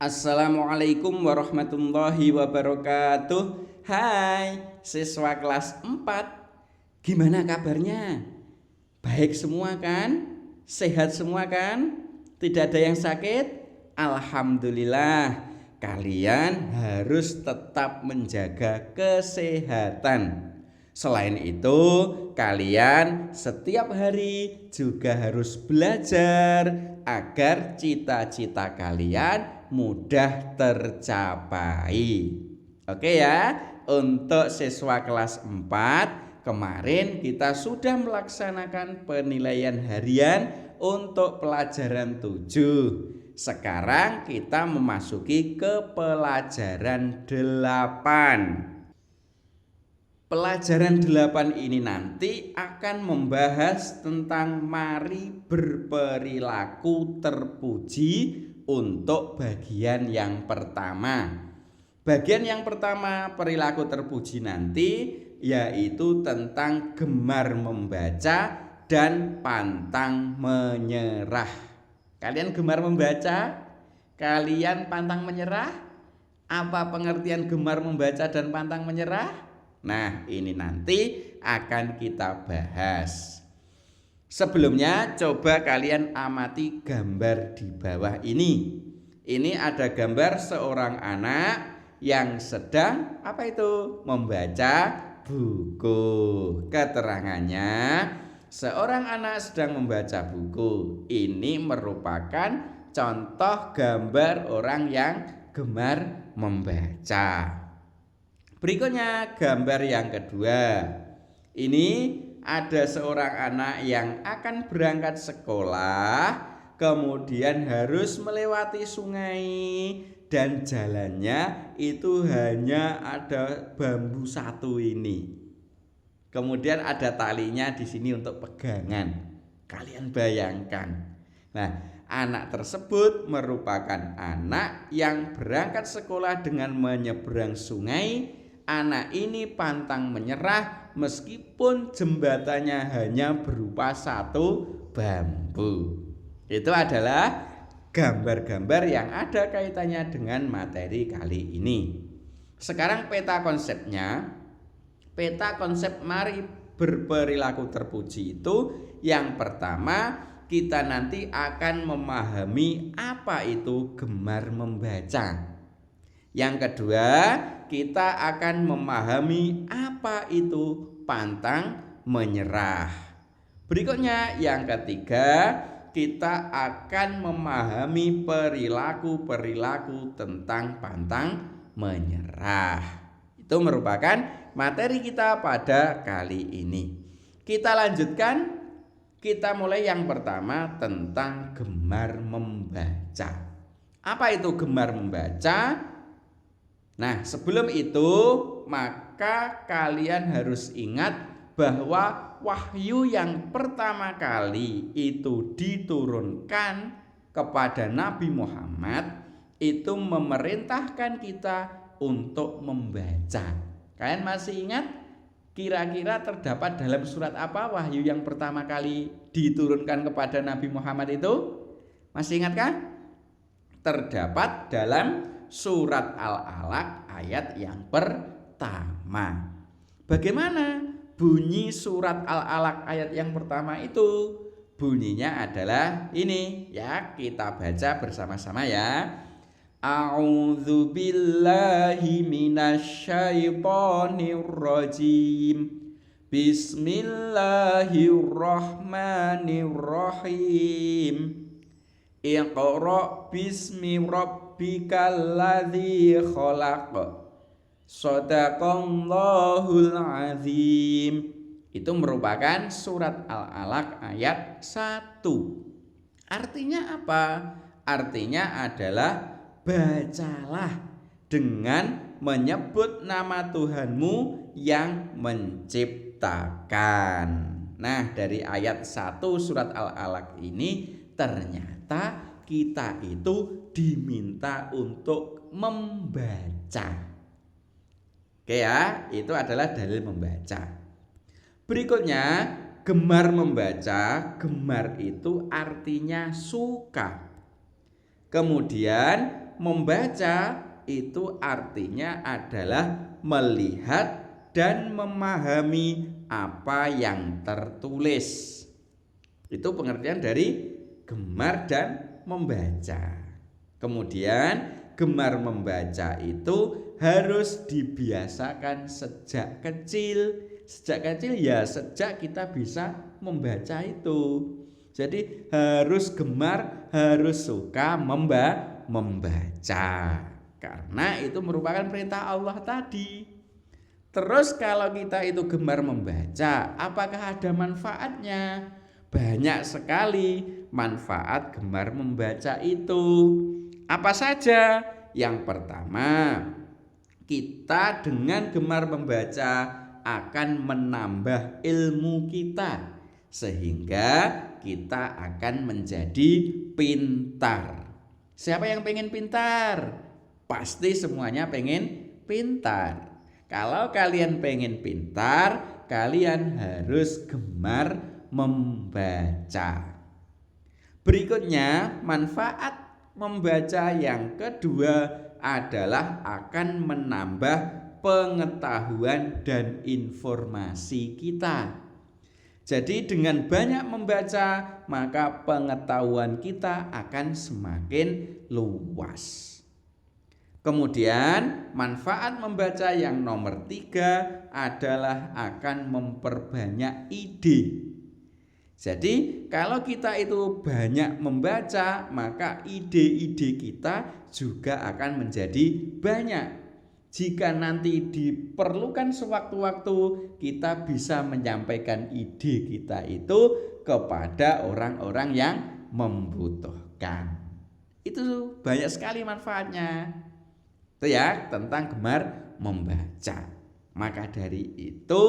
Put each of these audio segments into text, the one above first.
Assalamualaikum warahmatullahi wabarakatuh. Hai siswa kelas 4. Gimana kabarnya? Baik semua kan? Sehat semua kan? Tidak ada yang sakit? Alhamdulillah. Kalian harus tetap menjaga kesehatan. Selain itu, kalian setiap hari juga harus belajar agar cita-cita kalian mudah tercapai. Oke ya, untuk siswa kelas 4, kemarin kita sudah melaksanakan penilaian harian untuk pelajaran 7. Sekarang kita memasuki ke pelajaran 8. Pelajaran 8 ini nanti akan membahas tentang mari berperilaku terpuji untuk bagian yang pertama. Bagian yang pertama perilaku terpuji nanti yaitu tentang gemar membaca dan pantang menyerah. Kalian gemar membaca? Kalian pantang menyerah? Apa pengertian gemar membaca dan pantang menyerah? Nah, ini nanti akan kita bahas. Sebelumnya, coba kalian amati gambar di bawah ini. Ini ada gambar seorang anak yang sedang membaca buku. Keterangannya, seorang anak sedang membaca buku. Ini merupakan contoh gambar orang yang gemar membaca. Berikutnya gambar yang kedua. Ini ada seorang anak yang akan berangkat sekolah, kemudian harus melewati sungai dan jalannya itu hanya ada bambu satu ini. Kemudian ada talinya di sini untuk pegangan. Kalian bayangkan. Nah, anak tersebut merupakan anak yang berangkat sekolah dengan menyeberang sungai. Anak ini pantang menyerah meskipun jembatannya hanya berupa satu bambu. Itu adalah gambar-gambar yang ada kaitannya dengan materi kali ini. Sekarang peta konsepnya. Peta konsep mari berperilaku terpuji itu yang pertama kita nanti akan memahami apa itu gemar membaca. Yang kedua, kita akan memahami apa itu pantang menyerah. Berikutnya, yang ketiga, kita akan memahami perilaku-perilaku tentang pantang menyerah. Itu merupakan materi kita pada kali ini. Kita lanjutkan, kita mulai yang pertama tentang gemar membaca. Apa itu gemar membaca? Nah, sebelum itu maka kalian harus ingat bahwa wahyu yang pertama kali itu diturunkan kepada Nabi Muhammad itu memerintahkan kita untuk membaca. Kalian masih ingat? Kira-kira terdapat dalam surat apa wahyu yang pertama kali diturunkan kepada Nabi Muhammad itu? Masih ingatkah? Terdapat dalam surat Al-Alaq ayat yang pertama. Bagaimana bunyi surat Al-Alaq ayat yang pertama itu? Bunyinya adalah ini ya, kita baca bersama-sama ya. A'udzu billahi minasyaitonir rajim. Bismillahirrahmanirrahim. Iqra bismi rabbikal ladzi khalaq. Shadaqallahul azim. Itu merupakan surat Al-Alaq ayat 1. Artinya apa? Artinya adalah bacalah dengan menyebut nama Tuhanmu yang menciptakan. Nah, dari ayat 1 surat Al-Alaq ini ternyata kita itu diminta untuk membaca. Oke ya, itu adalah dalil membaca. Berikutnya, gemar membaca. Gemar itu artinya suka. Kemudian membaca itu artinya adalah melihat dan memahami apa yang tertulis. Itu pengertian dari gemar dan membaca. Kemudian gemar membaca itu harus dibiasakan sejak kecil. Sejak kecil ya sejak kita bisa membaca itu. Jadi harus gemar, harus suka membaca. Karena itu merupakan perintah Allah tadi. Terus kalau kita itu gemar membaca, apakah ada manfaatnya? Banyak sekali manfaat gemar membaca itu. Apa saja? Yang pertama, kita dengan gemar membaca akan menambah ilmu kita, sehingga kita akan menjadi pintar. Siapa yang pengen pintar? Pasti semuanya pengen pintar. Kalau kalian pengen pintar, kalian harus gemar membaca. Berikutnya, manfaat membaca yang kedua adalah akan menambah pengetahuan dan informasi kita. Jadi dengan banyak membaca, maka pengetahuan kita akan semakin luas. Kemudian manfaat membaca yang nomor 3 adalah akan memperbanyak ide. Jadi kalau kita itu banyak membaca, maka ide-ide kita juga akan menjadi banyak. Jika nanti diperlukan sewaktu-waktu, kita bisa menyampaikan ide kita itu kepada orang-orang yang membutuhkan. Itu banyak sekali manfaatnya. Itu ya tentang gemar membaca. Maka dari itu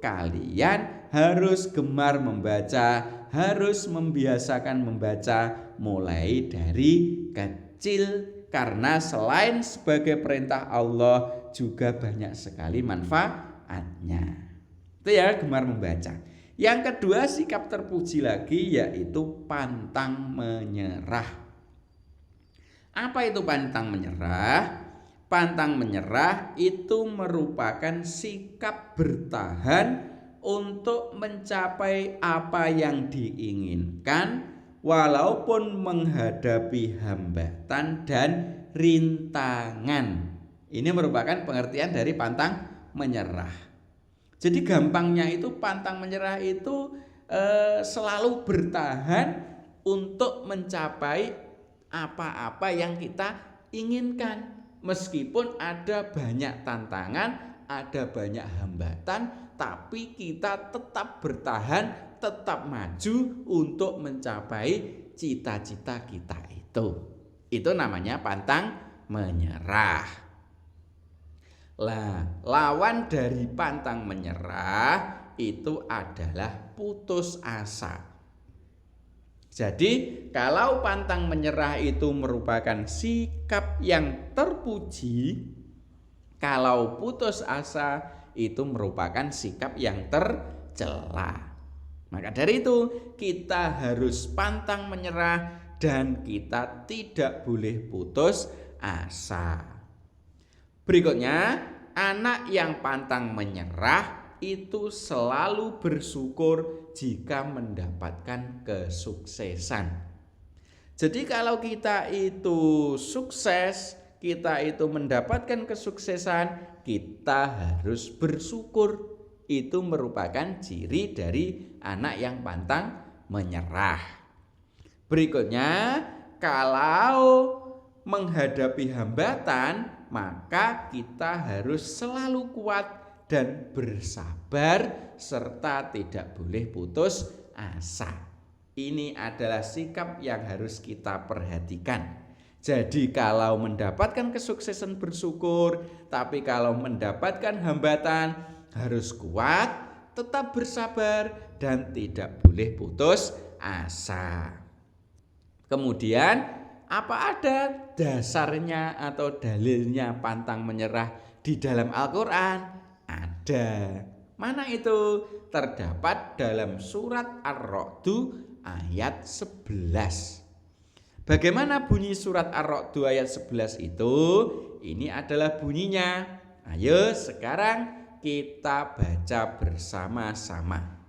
kalian harus gemar membaca, harus membiasakan membaca mulai dari kecil. Karena selain sebagai perintah Allah juga banyak sekali manfaatnya. Itu ya gemar membaca. Yang kedua sikap terpuji lagi yaitu pantang menyerah. Apa itu pantang menyerah? Pantang menyerah itu merupakan sikap bertahan untuk mencapai apa yang diinginkan walaupun menghadapi hambatan dan rintangan. Ini merupakan pengertian dari pantang menyerah. Jadi gampangnya itu pantang menyerah itu selalu bertahan untuk mencapai apa-apa yang kita inginkan. Meskipun ada banyak tantangan, ada banyak hambatan, tapi kita tetap bertahan, tetap maju untuk mencapai cita-cita kita itu. Itu namanya pantang menyerah. Lah, lawan dari pantang menyerah itu adalah putus asa. Jadi kalau pantang menyerah itu merupakan sikap yang terpuji, kalau putus asa itu merupakan sikap yang tercela. Maka dari itu kita harus pantang menyerah dan kita tidak boleh putus asa. Berikutnya, anak yang pantang menyerah itu selalu bersyukur jika mendapatkan kesuksesan. Jadi kalau kita itu sukses, kita itu mendapatkan kesuksesan, kita harus bersyukur. Itu merupakan ciri dari anak yang pantang menyerah. Berikutnya, kalau menghadapi hambatan, maka kita harus selalu kuat dan bersabar serta tidak boleh putus asa. Ini adalah sikap yang harus kita perhatikan. Jadi kalau mendapatkan kesuksesan bersyukur, tapi kalau mendapatkan hambatan harus kuat, tetap bersabar dan tidak boleh putus asa. Kemudian apa ada dasarnya atau dalilnya pantang menyerah di dalam Al-Quran? Ada. Mana itu? Terdapat dalam surat Ar-Ra'd ayat 11. Bagaimana bunyi surat Ar-Ra'd ayat 11 itu? Ini adalah bunyinya. Ayo sekarang kita baca bersama-sama.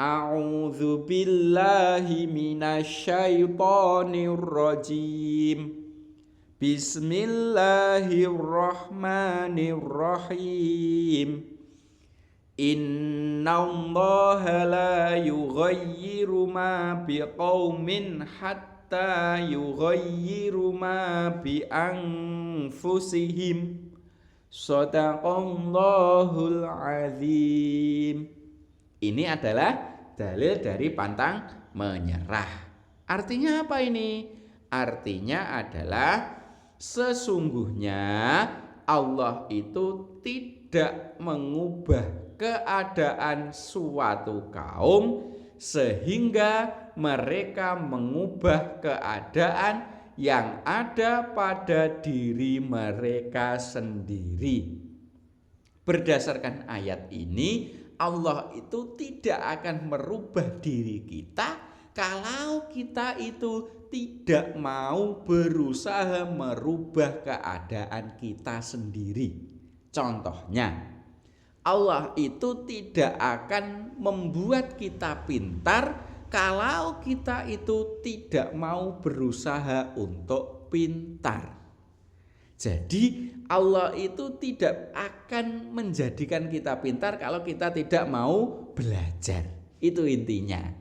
A'udzu billahi minasyaitonir rajim. Bismillahirrahmanirrahim. Innallaha la yughayyiru ma biqaumin hatta yughayyiru ma bi anfusihim. Shadaqallahul azim. Ini adalah dalil dari pantang menyerah. Artinya apa ini? Artinya adalah sesungguhnya Allah itu tidak mengubah keadaan suatu kaum sehingga mereka mengubah keadaan yang ada pada diri mereka sendiri. Berdasarkan ayat ini, Allah itu tidak akan merubah diri kita kalau kita itu tidak mau berusaha merubah keadaan kita sendiri. Contohnya, Allah itu tidak akan membuat kita pintar kalau kita itu tidak mau berusaha untuk pintar. Jadi Allah itu tidak akan menjadikan kita pintar kalau kita tidak mau belajar. Itu intinya.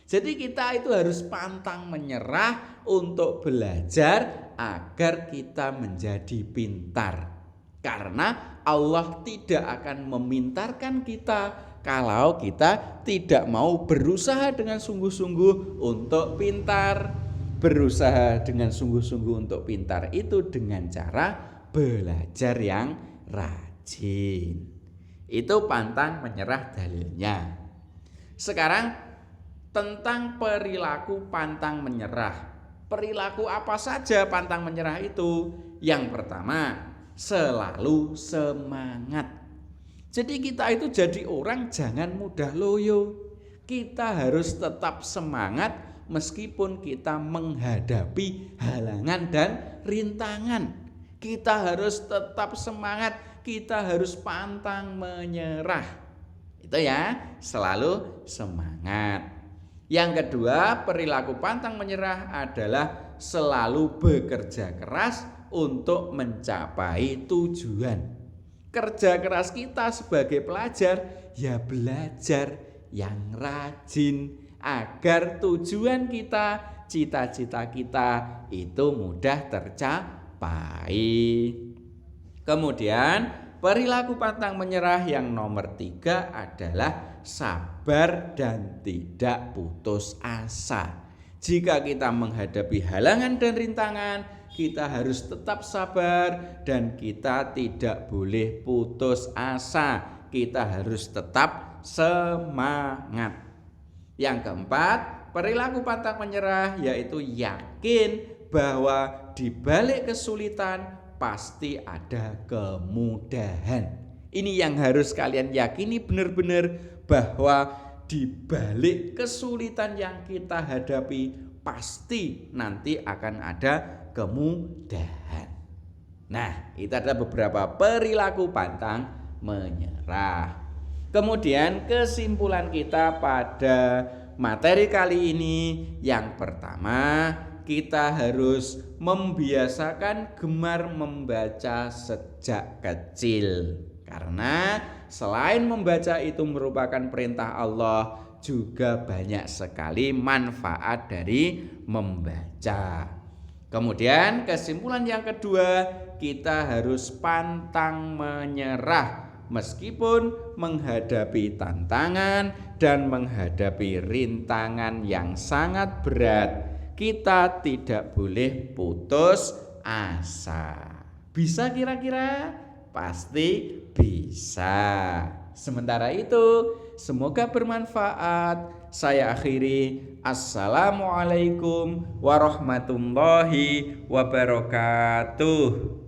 Jadi kita itu harus pantang menyerah untuk belajar agar kita menjadi pintar. Karena Allah tidak akan memintarkan kita kalau kita tidak mau berusaha dengan sungguh-sungguh untuk pintar. Berusaha dengan sungguh-sungguh untuk pintar itu dengan cara belajar yang rajin. Itu pantang menyerah dalilnya. Sekarang tentang perilaku pantang menyerah. Perilaku apa saja pantang menyerah itu? Yang pertama, selalu semangat. Jadi kita itu jadi orang jangan mudah loyo. Kita harus tetap semangat meskipun kita menghadapi halangan dan rintangan. Kita harus tetap semangat, kita harus pantang menyerah. Itu ya, selalu semangat. Yang kedua, perilaku pantang menyerah adalah selalu bekerja keras untuk mencapai tujuan. Kerja keras kita sebagai pelajar ya belajar yang rajin agar tujuan kita, cita-cita kita itu mudah tercapai. Kemudian perilaku pantang menyerah yang nomor 3 adalah sabar dan tidak putus asa. Jika kita menghadapi halangan dan rintangan, kita harus tetap sabar dan kita tidak boleh putus asa. Kita harus tetap semangat. Yang keempat, perilaku pantang menyerah yaitu yakin bahwa di balik kesulitan pasti ada kemudahan. Ini yang harus kalian yakini benar-benar, bahwa di balik kesulitan yang kita hadapi pasti nanti akan ada kemudahan. Nah, itu adalah beberapa perilaku pantang menyerah. Kemudian kesimpulan kita pada materi kali ini, yang pertama, kita harus membiasakan gemar membaca sejak kecil. Karena selain membaca itu merupakan perintah Allah, juga banyak sekali manfaat dari membaca. Kemudian kesimpulan yang kedua, kita harus pantang menyerah meskipun menghadapi tantangan dan menghadapi rintangan yang sangat berat. Kita tidak boleh putus asa. Bisa kira-kira? Pasti bisa. Sementara itu, semoga bermanfaat. Saya akhiri. Assalamualaikum warahmatullahi wabarakatuh.